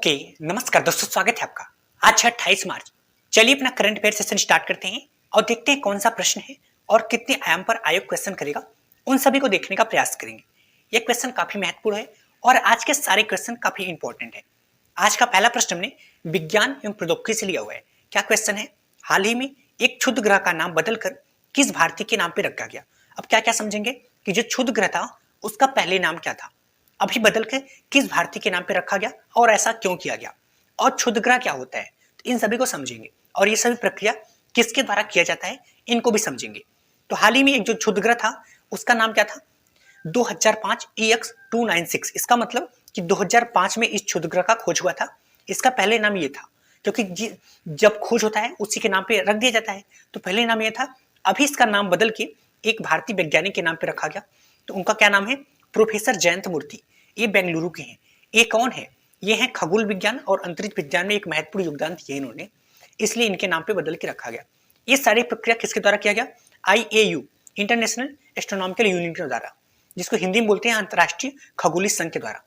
Okay नमस्कार दोस्तों, स्वागत है आपका। आज है 28 मार्च। चलिए अपना करंट अफेयर सेशन स्टार्ट करते हैं और देखते हैं कौन सा प्रश्न है और कितने आयाम पर आयोग क्वेश्चन करेगा। उन सभी को देखने का प्रयास करेंगे। यह क्वेश्चन काफी महत्वपूर्ण है और आज के सारे क्वेश्चन काफी इंपॉर्टेंट है। आज का पहला प्रश्न हमने विज्ञान एवं प्रौद्योगिकी से लिया हुआ है। क्या क्वेश्चन है? हाल ही में एक क्षुद्र ग्रह का नाम बदलकर किस भारतीय के नाम पे रखा गया? अब क्या क्या समझेंगे कि जो क्षुद्र ग्रह था उसका पहले नाम क्या था, अभी बदल के किस भारतीय के नाम पे रखा गया और ऐसा क्यों किया गया, और क्षुद्र ग्रह क्या होता है, तो इन सभी को समझेंगे और ये सभी प्रक्रिया किसके द्वारा किया जाता है इनको भी समझेंगे। तो हाल ही में एक जो क्षुद्र ग्रह था उसका नाम क्या था? 2005 EX-296। इसका मतलब कि 2005 में इस क्षुद्र ग्रह का खोज हुआ था। इसका पहले नाम ये था, क्योंकि जब खोज होता है उसी के नाम पे रख दिया जाता है, तो पहले नाम ये था। अभी इसका नाम बदल के एक भारतीय वैज्ञानिक के नाम पे रखा गया। तो उनका क्या नाम है? प्रोफेसर जयंत मूर्ति। ये बेंगलुरु के हैं। ये कौन है? ये हैं खगोल विज्ञान और अंतरिक्ष विज्ञान में एक महत्वपूर्ण योगदान दिया इन्होंने, इसलिए इनके नाम पे बदल के रखा गया। ये सारी प्रक्रिया किसके द्वारा किया गया? IAU इंटरनेशनल एस्ट्रोनॉमिकल यूनियन के द्वारा, जिसको हिंदी में बोलते हैं अंतर्राष्ट्रीय खगोलीय संघ के द्वारा।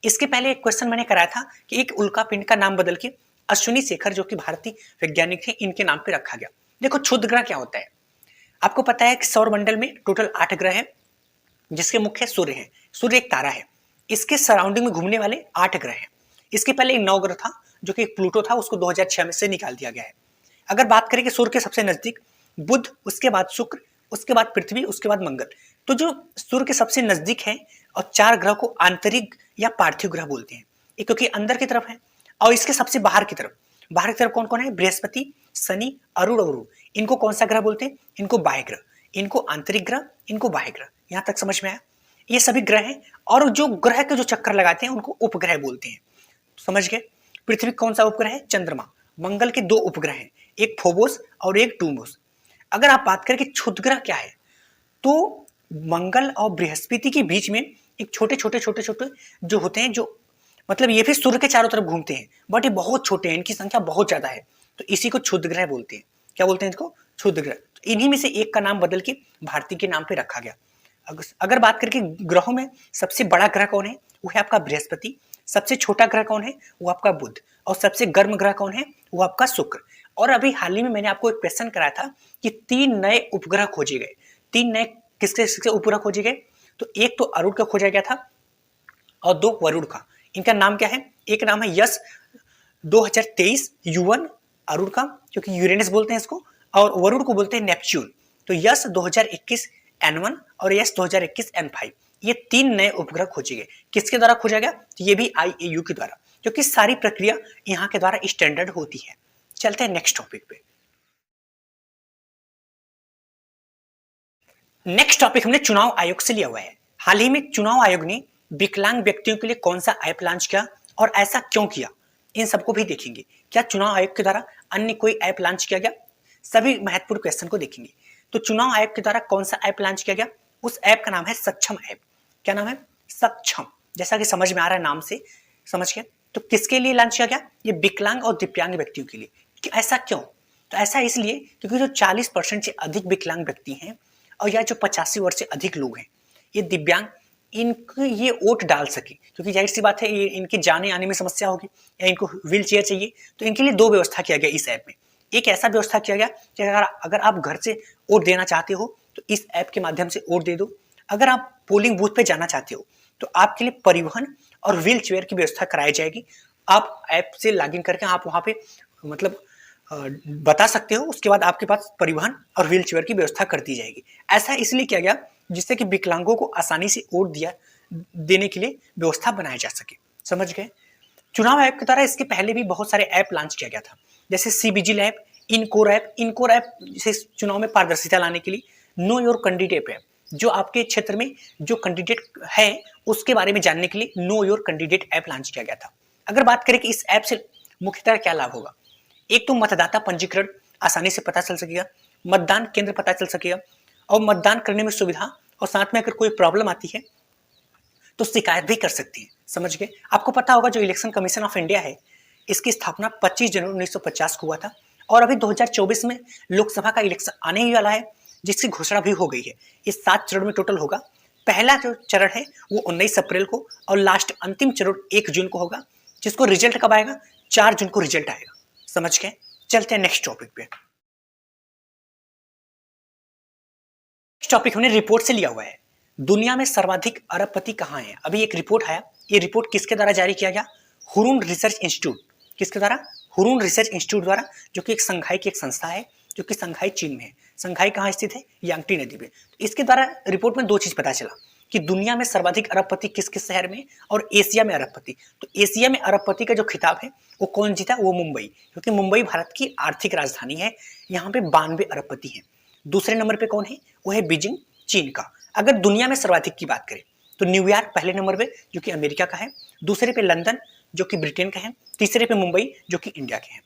इसके पहले एक क्वेश्चन मैंने कराया था कि एक उल्का पिंड का नाम बदल के अश्विनी शेखर, जो कि भारतीय वैज्ञानिक थे, इनके नाम पे रखा गया। देखो क्षुद्र ग्रह क्या होता है, आपको पता है कि सौर मंडल में टोटल 8 ग्रह है, जिसके मुख्य सूर्य है। सूर्य एक तारा है, इसके सराउंडिंग में घूमने वाले 8 ग्रह हैं। इसके पहले एक 9 ग्रह था, जो कि प्लूटो था, उसको 2006 में से निकाल दिया गया है। अगर बात करें कि सूर्य के सबसे नजदीक बुध, उसके बाद शुक्र, उसके बाद पृथ्वी, उसके बाद मंगल। तो जो सूर्य के सबसे नजदीक है और 4 ग्रह को आंतरिक या पार्थिव ग्रह बोलते हैं, क्योंकि अंदर की तरफ है। और इसके सबसे बाहर की तरफ कौन कौन है? बृहस्पति, शनि, अरुण और गुरु। इनको कौन सा ग्रह बोलते हैं? इनको बाह्य ग्रह, इनको आंतरिक ग्रह, इनको बाह्य ग्रह। यहां तक समझ में आया? ये सभी ग्रह हैं और जो ग्रह के जो चक्कर लगाते हैं उनको उपग्रह बोलते हैं। समझ गए? पृथ्वी कौन सा उपग्रह है? चंद्रमा। मंगल के 2 उपग्रह हैं, एक फोबोस और एक टूमोस। अगर आप बात करें कि क्षुद्र ग्रह क्या है, तो मंगल और बृहस्पति के बीच में एक छोटे छोटे जो होते हैं, जो मतलब ये भी सूर्य के चारों तरफ घूमते हैं, बट ये बहुत छोटे हैं, इनकी संख्या बहुत ज्यादा है, तो इसी को क्षुद्र ग्रह बोलते हैं। क्या बोलते हैं इसको? क्षुद्र ग्रह। तो इन्हीं में से एक का नाम बदल के भारतीय के नाम पे रखा गया। अगर बात करके ग्रहों में सबसे बड़ा ग्रह कौन है, वो है आपका बृहस्पति। सबसे छोटा ग्रह कौन है? वो आपका बुध। और सबसे गर्म ग्रह कौन है? वो आपका शुक्र। और अभी हाल ही में मैंने आपको एक क्वेश्चन कराया था कि 3 नए उपग्रह खोजे गए। 3 नए किसके उपग्रह खोजे गए? तो एक तो अरुण का खोजा गया था और 2 वरुण का। इनका नाम क्या है? एक नाम है यस 2023 U1 अरुण का, क्योंकि यूरेनस बोलते हैं इसको, और वरुण को बोलते हैं नेपच्यून। तो यस 2021 N1 और यस 2021 N5, ये 3 नए उपग्रह खोजे गए। किसके द्वारा खोजा गया? तो ये भी IAU के द्वारा, क्योंकि सारी प्रक्रिया यहाँ के द्वारा स्टैंडर्ड होती है। चलते हैं नेक्स्ट टॉपिक पे। नेक्स्ट टॉपिक हमने चुनाव आयोग से लिया हुआ है। हाल ही में चुनाव आयोग ने विकलांग व्यक्तियों के लिए कौन सा ऐप लॉन्च किया और ऐसा क्यों किया, इन सबको भी देखेंगे। क्या चुनाव आयोग के द्वारा अन्य कोई ऐप लॉन्च किया गया? सभी महत्वपूर्ण क्वेश्चन को देखेंगे। तो चुनाव आयोग के द्वारा कौन सा ऐप लॉन्च किया गया? उस ऐप का नाम है सक्षम ऐप। क्या नाम है? सक्षम। जैसा कि समझ में आ रहा है नाम से, समझ गए? तो किसके लिए लॉन्च किया गया? ये विकलांग और दिव्यांग व्यक्तियों के लिए। कि ऐसा क्यों? तो ऐसा इसलिए क्योंकि जो 40% से अधिक विकलांग व्यक्ति हैं और या जो 85 वर्ष से अधिक लोग हैं, ये दिव्यांग, इनको ये वोट डाल सके, क्योंकि जाहिर सी बात है ये इनके जाने आने में समस्या होगी या इनको व्हील चेयर चाहिए। तो इनके लिए 2 व्यवस्था किया गया इस ऐप में। एक ऐसा व्यवस्था किया गया कि अगर आप घर से वोट देना चाहते हो तो इस ऐप के माध्यम से वोट दे दो। अगर आप पोलिंग बूथ पे जाना चाहते हो तो आपके लिए परिवहन और व्हील चेयर की व्यवस्था कराई जाएगी। आप ऐप से लॉगिन करके आप वहां पे मतलब बता सकते हो, उसके बाद आपके पास परिवहन और व्हील चेयर की व्यवस्था कर दी जाएगी। ऐसा इसलिए किया गया जिससे कि विकलांगों को आसानी से वोट देने के लिए व्यवस्था बनाई जा सके। समझ गए? चुनाव आयोग के द्वारा इसके पहले भी बहुत सारे ऐप लॉन्च किया गया था, जैसे CVGIL ऐप, इनकोर ऐप से चुनाव में पारदर्शिता लाने के लिए, नो योर कैंडिडेट ऐप, जो आपके क्षेत्र में जो कैंडिडेट है उसके बारे में जानने के लिए know your candidate app launch किया गया था। अगर बात करें कि इस ऐप से मुख्यतः क्या लाभ होगा, एक तो मतदाता पंजीकरण आसानी से पता चल सकेगा, मतदान केंद्र पता चल सकेगा और मतदान करने में सुविधा, और साथ में अगर कोई प्रॉब्लम आती है तो शिकायत भी कर सकती है। समझ गए? आपको पता होगा जो इलेक्शन कमीशन ऑफ इंडिया है, इसकी स्थापना 25 जनवरी 1950 को हुआ था और अभी 2024 में लोकसभा का इलेक्शन आने ही वाला है, जिसकी घोषणा भी हो गई है। इस 7 चरण में टोटल होगा। पहला जो चरण है वो 19 अप्रैल को और लास्ट अंतिम चरण 1 जून को होगा, जिसको रिजल्ट कब आएगा? 4 जून को रिजल्ट आएगा। समझ गए? चलते हैं नेक्स्ट टॉपिक पे। नेक्स्ट टॉपिक हमने रिपोर्ट से लिया हुआ है। दुनिया में सर्वाधिक अरबपति कहाँ है? अभी एक रिपोर्ट आया। ये रिपोर्ट किसके द्वारा जारी किया गया? Hurun research institute. किसके द्वारा? हुरून रिसर्च इंस्टीट्यूट द्वारा, जो कि एक संघाई की एक संस्था है, जो कि संघाई चीन में है। संघाई कहाँ स्थित है? यांगटी नदी में। इसके द्वारा रिपोर्ट में 2 चीज पता चला कि दुनिया में सर्वाधिक अरबपति किस किस शहर में और एशिया में अरबपति। तो एशिया में अरबपति का जो खिताब है वो कौन जीता? वो मुंबई, क्योंकि मुंबई भारत की आर्थिक राजधानी है। यहाँ पे 92 अरबपति हैं। दूसरे नंबर पे कौन है? वो है बीजिंग, चीन का। अगर दुनिया में सर्वाधिक की बात करें तो न्यूयॉर्क पहले नंबर पे, जो कि अमेरिका का है। दूसरे पे लंदन, जो कि ब्रिटेन का है। तीसरे पे मुंबई, जो कि इंडिया के हैं।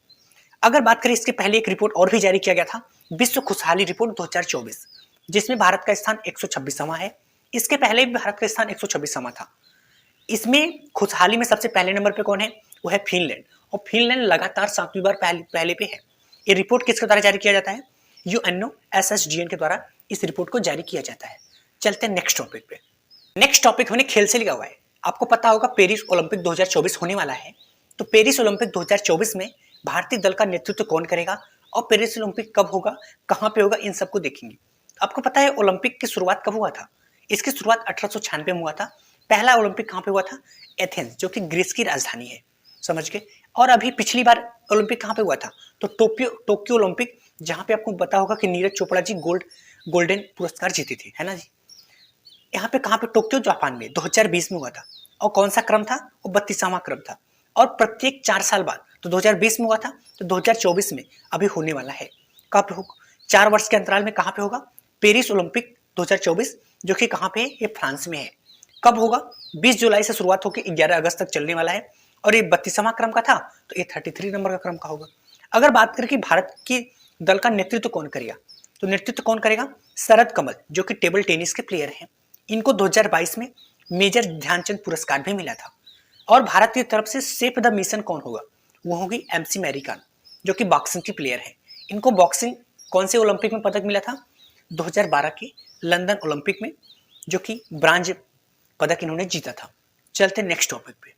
अगर बात करें, इसके पहले एक रिपोर्ट और भी जारी किया गया था, विश्व खुशहाली रिपोर्ट 2024, जिसमें भारत का स्थान 126वां है। इसके पहले भी भारत का स्थान 126वां था। इसमें खुशहाली में सबसे पहले नंबर पे कौन है? वो है फिनलैंड, और फिनलैंड लगातार 7वीं बार पहले पे है। ये रिपोर्ट किसके द्वारा जारी किया जाता है? UNOSSGN के द्वारा इस रिपोर्ट को जारी किया जाता है। चलते हैं नेक्स्ट टॉपिक पे। नेक्स्ट टॉपिक हमने खेल से लिया हुआ है। आपको पता होगा पेरिस ओलंपिक 2024 होने वाला है। तो पेरिस ओलंपिक 2024 में भारतीय दल का नेतृत्व कौन करेगा और पेरिस ओलंपिक कब होगा, कहां पे होगा, इन सबको देखेंगे। आपको पता है ओलंपिक की शुरुआत कब हुआ था? इसकी शुरुआत 1896 में हुआ था। पहला ओलंपिक कहां पे हुआ था? एथेंस, जो कि ग्रीस की राजधानी है। समझ गए? और अभी पिछली बार ओलंपिक कहां पे हुआ था? तो टोक्यो ओलंपिक, जहां पे आपको पता होगा कि नीरज चोपड़ा जी गोल्डन पुरस्कार जीते थे, है ना जी। यहाँ पे कहां पे? टोक्यो, जापान में 2020 में हुआ था। और कौन सा क्रम था? वो 32वां क्रम था। और प्रत्येक 4 साल बाद, तो 2020 में हुआ था, तो 2024 में अभी होने वाला है। कहाँ पे होगा? 4 वर्ष के अंतराल में कहाँ पे होगा? पेरिस ओलंपिक 2024, जो कि कहाँ पे है? ये फ्रांस में है। कब होगा? 20 जुलाई से शुरुआत होकर 11 अगस्त तक चलने वाला है। और ये 32वां क्रम का था, तो ये 33 नंबर का क्रम का होगा। अगर बात करें कि भारत की दल का नेतृत्व कौन करेगा, तो नेतृत्व कौन करेगा? शरद कमल, जो कि टेबल टेनिस के प्लेयर हैं। इनको 2022 में मेजर ध्यानचंद पुरस्कार भी मिला था। और भारत की तरफ से सेफ द मिशन कौन होगा? वो होगी MC मैरी कॉम, जो कि बॉक्सिंग की प्लेयर है। इनको बॉक्सिंग कौन से ओलंपिक में पदक मिला था? 2012 के लंदन ओलंपिक में, जो कि ब्रांज पदक इन्होंने जीता था। चलते नेक्स्ट टॉपिक पे।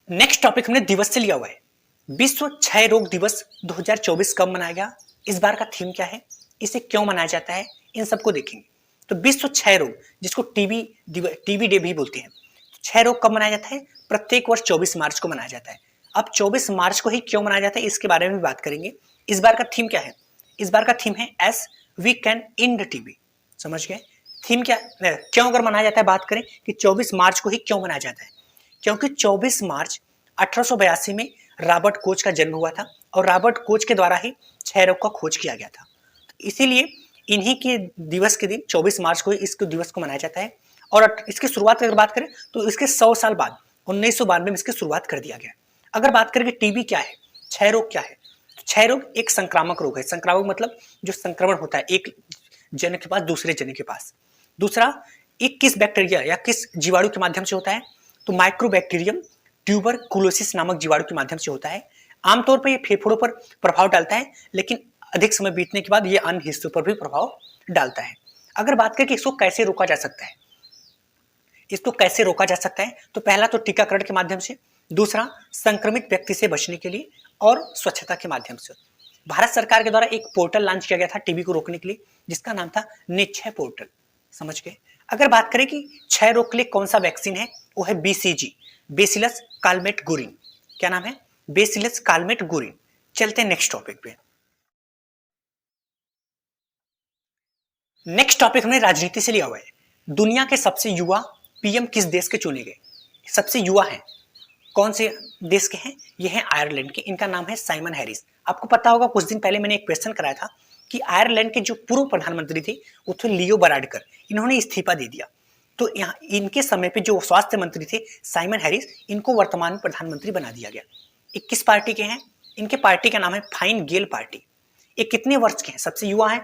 नेक्स्ट टॉपिक हमने दिवस से लिया हुआ है। विश्व क्षय रोग दिवस 2024 कब मनाया गया? इस बार का थीम क्या है? इसे क्यों मनाया जाता है? इन सबको देखेंगे। तो विश्व क्षय रोग, जिसको टीबी डे भी बोलते हैं, क्षय रोग कब मनाया जाता है? प्रत्येक वर्ष 24 मार्च को मनाया जाता है। अब 24 मार्च को ही क्यों मनाया जाता है, इसके बारे में भी बात करेंगे। इस बार का थीम क्या है? इस बार का थीम है S V can end TB. समझ गए? थीम क्या, क्यों अगर मनाया जाता है, बात करें कि 24 मार्च को ही क्यों मनाया जाता है। क्योंकि 24 मार्च 1882 में रॉबर्ट कोच का जन्म हुआ था, और रॉबर्ट कोच के द्वारा ही क्षय रोग का खोज किया गया था। इसीलिए इन्हीं के दिवस के दिन 24 मार्च को इस दिवस को मनाया जाता है। और इसकी शुरुआत अगर बात करें तो इसके 100 साल बाद 1992 में इसकी शुरुआत कर दिया गया। अगर बात करें कि टीबी क्या है, क्षय रोग क्या है, क्षय रोग एक संक्रामक रोग है। संक्रामक मतलब जो संक्रमण होता है एक जन के पास दूसरे जन के पास। दूसरा, एक किस बैक्टीरिया या किस जीवाणु के माध्यम से होता है? तो माइक्रोबैक्टीरियम ट्यूबरकुलोसिस नामक जीवाणु के माध्यम से होता है। आमतौर पर यह फेफड़ों पर प्रभाव डालता है, लेकिन अधिक समय बीतने के बाद यह अन्य हिस्सों पर भी प्रभाव डालता है। अगर बात करें कि इसको कैसे रोका जा सकता है, इसको कैसे रोका जा सकता है, तो पहला तो टीकाकरण के माध्यम से, दूसरा संक्रमित व्यक्ति से बचने के लिए, और स्वच्छता के माध्यम से। भारत सरकार के द्वारा एक पोर्टल लॉन्च किया गया था टीबी को रोकने के लिए, जिसका नाम था निक्षय पोर्टल। समझ गए? अगर बात करें कि क्षय रोग के लिए कौन सा वैक्सीन है, वो है BCG, बेसिलस कालमेट गुरिन। क्या नाम है? Bacillus Calmette Guerin. चलते हैं नेक्स्ट टॉपिक पे। नेक्स्ट टॉपिक हमने राजनीति से लिया हुआ है। दुनिया के सबसे युवा PM किस देश के चुने गए? सबसे युवा हैं, कौन से देश के हैं? ये हैं आयरलैंड के। इनका नाम है साइमन हैरिस। आपको पता होगा कुछ दिन पहले मैंने एक क्वेश्चन कराया था कि आयरलैंड के जो पूर्व प्रधानमंत्री थे वो थे लियो बराडकर, इन्होंने इस्तीफा दे दिया। तो यहाँ इनके समय पे जो स्वास्थ्य मंत्री थे साइमन हैरिस, इनको वर्तमान में प्रधानमंत्री बना दिया गया। ये किस पार्टी के हैं? इनके पार्टी का नाम है फाइन गेल पार्टी। ये कितने वर्ष के हैं? सबसे युवा है,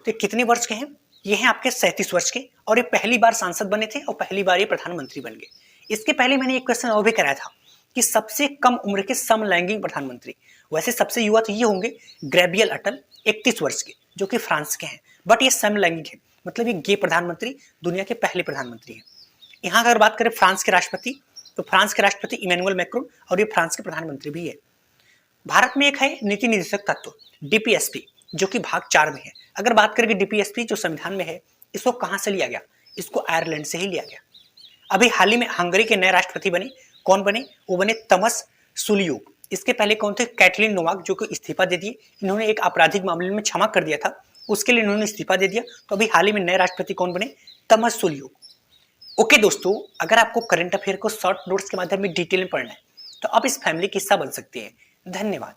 तो कितने वर्ष के हैं? ये हैं आपके 37 वर्ष के, और ये पहली बार सांसद बने थे और पहली बार ये प्रधानमंत्री बन गए। इसके पहले मैंने एक क्वेश्चन और भी कराया था कि सबसे कम उम्र के समलैंगिक प्रधानमंत्री। वैसे सबसे युवा तो ये होंगे गैब्रियल अटल, 31 वर्ष के, जो कि फ्रांस के हैं, बट ये समलैंगिक है, मतलब ये गे प्रधानमंत्री दुनिया के पहले प्रधानमंत्री हैं। यहाँ अगर बात करें फ्रांस के राष्ट्रपति, तो फ्रांस के राष्ट्रपति इमैनुअल मैक्रोन और ये फ्रांस के प्रधानमंत्री भी है। भारत में एक है नीति निर्देशक तत्व डीपीएसपी, जो कि भाग 4 में है। अगर बात करें डीपीएसपी जो संविधान में है, इसको कहां से लिया गया? इसको आयरलैंड से ही लिया गया। अभी हाल ही में हंगरी के नए राष्ट्रपति बने, कौन बने? वो बने तमस सुलियोक। इसके पहले कौन थे? कैटलिन नोवाक, जो कि इस्तीफा दे दिए। इन्होंने एक आपराधिक मामले में क्षमा कर दिया था, उसके लिए इन्होंने इस्तीफा दे दिया। तो अभी हाल ही में नए राष्ट्रपति कौन बने? तमस सुलियोक। ओके दोस्तों, अगर आपको करंट अफेयर को शॉर्ट नोट्स के माध्यम में डिटेल में पढ़ना है तो आप इस फैमिली का हिस्सा बन सकते हैं। धन्यवाद।